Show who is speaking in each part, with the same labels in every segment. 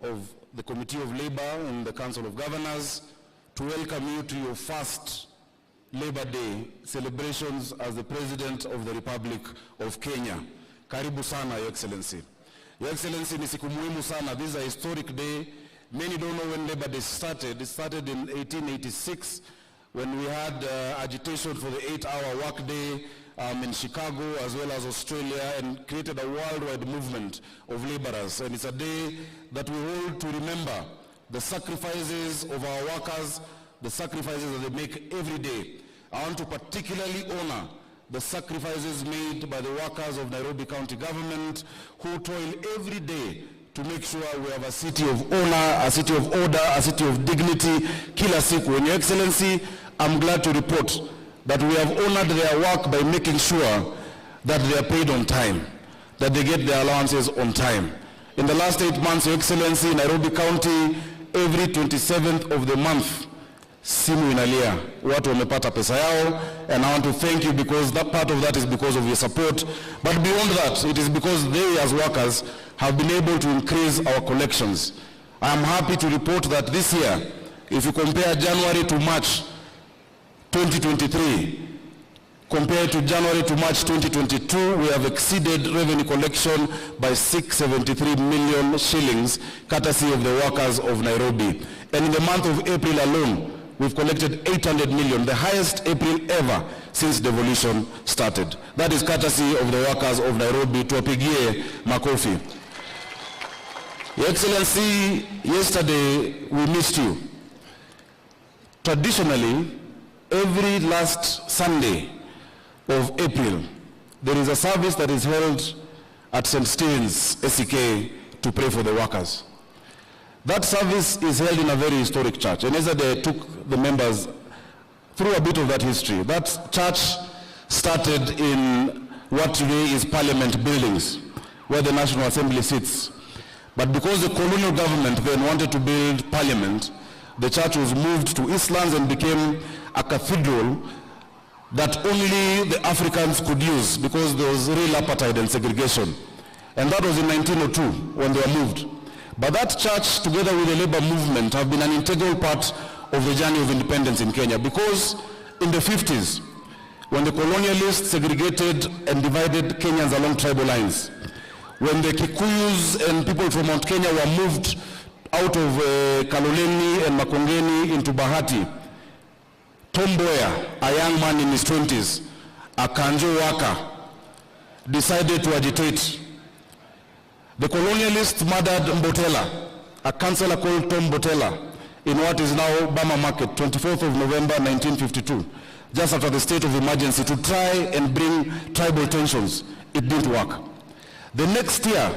Speaker 1: of the Committee of Labor and the Council of Governors to welcome you to your first Labor Day celebrations as the President of the Republic of Kenya. Karibu sana, Your Excellency. Your Excellency, ni siku muhimu sana. This is a historic day. Many don't know when Labor Day started. It started in 1886 when we had agitation for the 8-hour workday in Chicago as well as Australia, and created a worldwide movement of laborers. And it's a day that we hold to remember the sacrifices of our workers, the sacrifices that they make every day. I want to particularly honor the sacrifices made by the workers of Nairobi County Government who toil every day to make sure we have a city of honor, a city of order, a city of dignity, kila siku. And Your Excellency, I'm glad to report that we have honored their work by making sure that they are paid on time, that they get their allowances on time. In the last 8 months, Your Excellency, Nairobi County, every 27th of the month, simu inalia, watu wamepata pesa yao, and I want to thank you because that part of that is because of your support. But beyond that, it is because they as workers have been able to increase our collections. I am happy to report that this year, if you compare January to March 2023, compared to January to March 2022, we have exceeded revenue collection by 673 million shillings, courtesy of the workers of Nairobi. And in the month of April alone, we've collected 800 million, the highest April ever since devolution started. That is courtesy of the workers of Nairobi. Tuwapigie makofi. Your Excellency, yesterday we missed you. Traditionally, every last Sunday of April, there is a service that is held at St. Stephen's, SEK, to pray for the workers. That service is held in a very historic church, and yesterday I took the members through a bit of that history. That church started in what today is Parliament buildings, where the National Assembly sits. But because the colonial government then wanted to build Parliament, the church was moved to Eastlands and became a cathedral that only the Africans could use because there was real apartheid and segregation. And that was in 1902 when they were moved. But that church, together with the labor movement, have been an integral part of the journey of independence in Kenya, because in the 50s, when the colonialists segregated and divided Kenyans along tribal lines, when the Kikuyus and people from Mount Kenya were moved out of Kaloleni and Makongeni into Bahati, Tom Mboya, a young man in his 20s, a Kanjo worker, decided to agitate. The colonialists murdered Mbotela, a councillor called Tom Mbotela, in what is now Bama Market, 24th of November 1952, just after the state of emergency, to try and bring tribal tensions. It didn't work. The next year,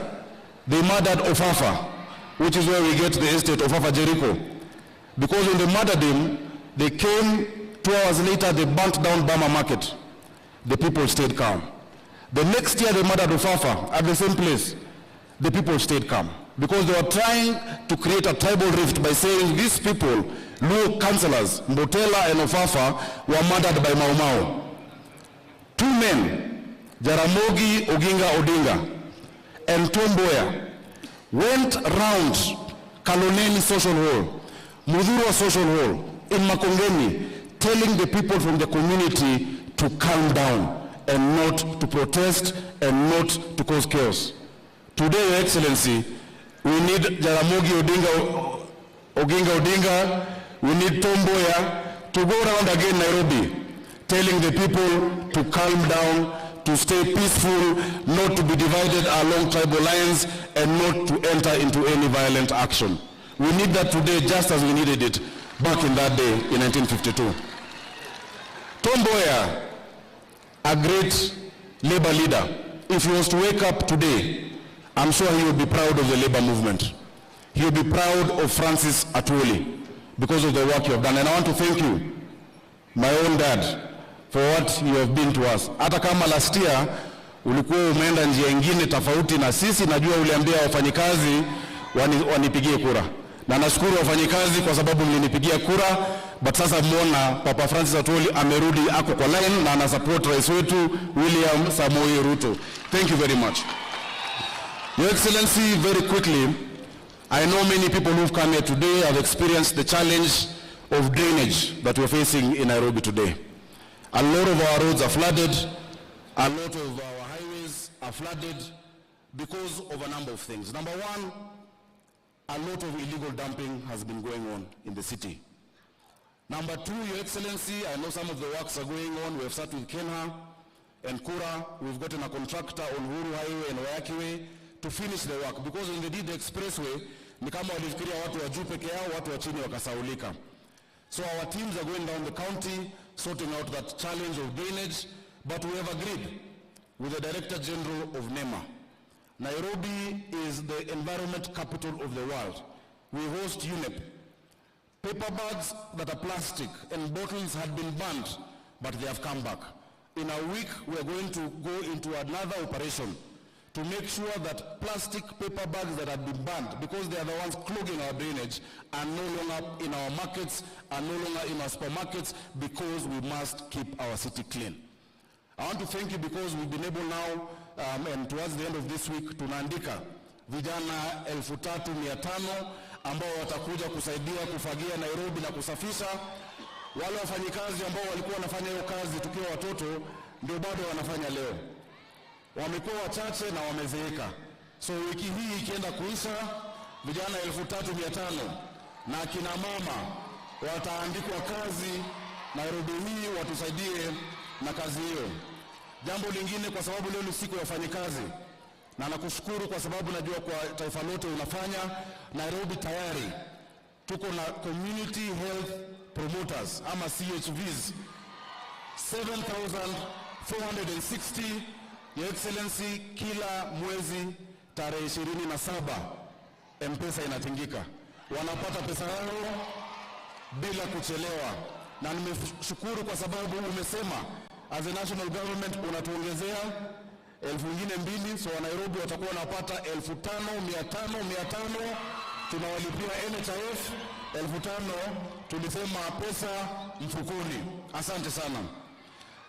Speaker 1: they murdered Ofafa, which is where we get the estate Ofafa Jericho. Because when they murdered him, they came 2 hours later, they burnt down Bama Market. The people stayed calm. The next year, they murdered Ofafa at the same place. The people stayed calm, because they were trying to create a tribal rift by saying these people, Luo councillors, Mbotela and Ofafa, were murdered by Mau Mau. 2 men, Jaramogi Oginga Odinga and Tom Mboya, went round Kaloleni Social Hall, Mudhurwa Social Hall, in Makongeni, telling the people from the community to calm down and not to protest and not to cause chaos. Today, Your Excellency, we need Jaramogi Oginga Odinga, we need Tom Mboya to go around again Nairobi, telling the people to calm down, to stay peaceful, not to be divided along tribal lines, and not to enter into any violent action. We need that today just as we needed it back in that day in 1952. Tom Mboya, a great labor leader, if he was to wake up today, I'm sure he would be proud of the labor movement. He would be proud of Francis Atwoli because of the work you have done. And I want to thank you, my own dad, for what you have been to us. Hata kama last year, ulikuwa umeenda njia ingine tofauti na sisi, najua uliambia wafanyikazi wanipigie kura. Na nashukuru wafanyikazi kwa sababu mlinipigia kura, but sasa muona Papa Francis Atwoli amerudi ako kwa line na ana support rais wetu William Samoei Ruto. Thank you very much. Your Excellency, very quickly, I know many people who've come here today have experienced the challenge of drainage that we're facing in Nairobi today. A lot of our roads are flooded, a lot of our highways are flooded because of a number of things. Number one, a lot of illegal dumping has been going on in the city. Number two, Your Excellency, I know some of the works are going on. We have started with Kenha and Kura. We've gotten a contractor on Uhuru Highway and Wayaki Way to finish the work, because when they did the expressway, ni kama walifikiria watu wa juu peke yao, watu wa chini wakasaulika. So our teams are going down the county, sorting out that challenge of drainage, but we have agreed with the Director General of NEMA. Nairobi is the environment capital of the world. We host UNEP. Paper bags that are plastic and bottles had been banned, but they have come back. In a week, we are going to go into another operation to make sure that plastic paper bags that have been banned, because they are the ones clogging our drainage, are no longer in our markets, are no longer in our supermarkets, because we must keep our city clean. I want to thank you because we've been able now, and towards the end of this week, tunaandika vijana 3,500 ambao watakuja kusaidia kufagia Nairobi na kusafisha. Wale wafanyikazi ambao walikuwa wanafanya hiyo kazi tukiwa watoto ndio bado wanafanya leo. Wamekuwa wachache na wamezeeka. So wiki hii ikienda kuisha, vijana 3,500 na kina mama wataandikwa kazi Nairobi hii, watusaidie na kazi hiyo. Jambo lingine, kwa sababu leo ni siku ya wafanyikazi, na nakushukuru kwa sababu najua kwa taifa lote unafanya. Nairobi tayari tuko na community health promoters ama CHVs 7,460. Your Excellency, kila mwezi tarehe 27 M-Pesa inatingika, wanapata pesa yao bila kuchelewa, na nimeshukuru kwa sababu umesema as a national government unatuongezea 2,000, so Nairobi watakuwa wanapata 5,500, tunawalipia NHIF 5,000, tulisema pesa mfukoni. Asante sana.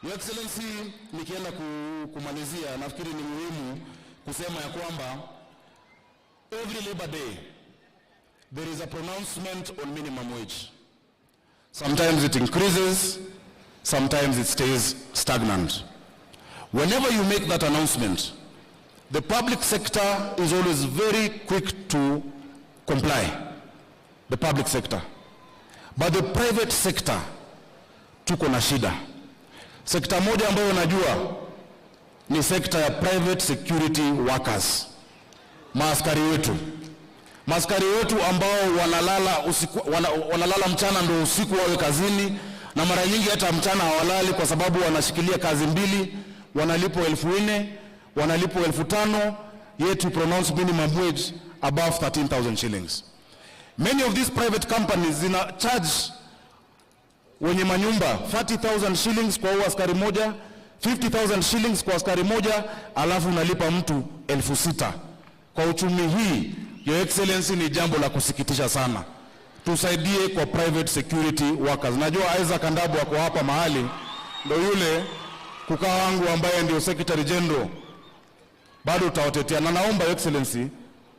Speaker 1: Your Excellency, nikienda kumalizia, nafikiri ni muhimu kusema ya kwamba every Labor Day there is a pronouncement on minimum wage. Sometimes it increases, sometimes it stays stagnant. Whenever you make that announcement, the public sector is always very quick to comply, the public sector. But the private sector, tuko na shida. Sekta moja ambayo najua ni sekta ya private security workers. Maaskari wetu. Maaskari wetu ambao wanalala mchana ndio usiku wawe kazini, na mara nyingi hata mchana hawalali kwa sababu wanashikilia kazi mbili, wanalipwa 4,000, wanalipwa 5,000, yet we pronounce minimum wage above 13,000 shillings. Many of these private companies zina charge wenye manyumba 30,000 shillings kwa askari moja, 50,000 shillings kwa askari moja, alafu unalipa mtu 6,000. Kwa uchumi hii, Your Excellency, ni jambo la kusikitisha sana. Tusaidie kwa private security workers. Najua Isaac Kandabu wako hapa mahali, ndio yule kukaa wangu ambaye ndio Secretary General. Bado utawatetea, na naomba Your Excellency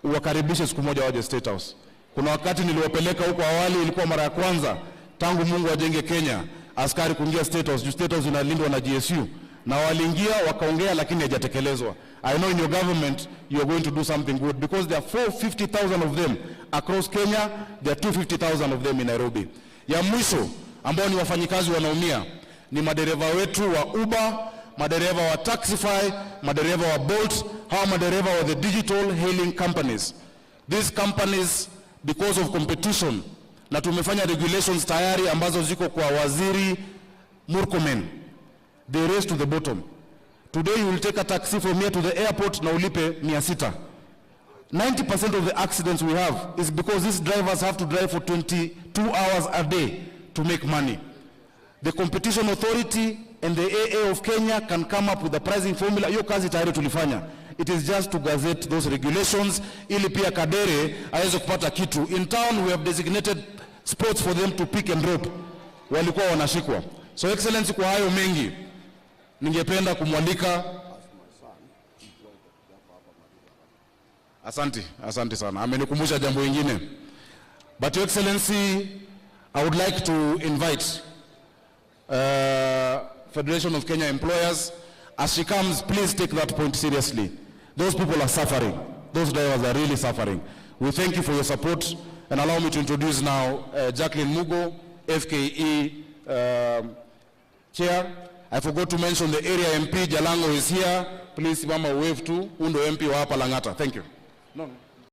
Speaker 1: uwakaribishe siku moja waje State House. Kuna wakati niliwapeleka huko awali, ilikuwa mara ya kwanza tangu Mungu ajenge Kenya askari kuingia State House. State House inalindwa na GSU, na waliingia wakaongea, lakini hajatekelezwa. I know in your government you are going to do something good, because there are 450,000 of them across Kenya, there are 250,000 of them in Nairobi. Ya mwisho ambao ni wafanyikazi wanaumia ni madereva wetu wa Uber, madereva wa Taxify, madereva wa Bolt, hawa madereva wa the digital hailing companies. These companies, because of competition, na tumefanya regulations tayari ambazo ziko kwa Waziri Murkomen, they race to the bottom. Today you will take a taxi from here to the airport na ulipe 600. 90% of the accidents we have is because these drivers have to drive for 22 hours a day to make money. The Competition Authority and the AA of Kenya can come up with a pricing formula. Hiyo kazi tayari tulifanya. It is just to gazette those regulations ili pia kadere aweze kupata kitu. In town we have designated spots for them to pick and drop. Walikuwa wanashikwa. So Excellency, kwa hayo mengi ningependa kumwalika Asante sana. Amenikumbusha jambo lingine. But Your Excellency, I would like to invite Federation of Kenya Employers, as she comes, please take that point seriously. Those people are suffering. Those drivers are really suffering. We thank you for your support, and allow me to introduce now Jacqueline Mugo, FKE Chair. I forgot to mention the area MP, Jalango is here. Please, Mama, wave to Undo MP wa hapa Lang'ata. Thank you. No.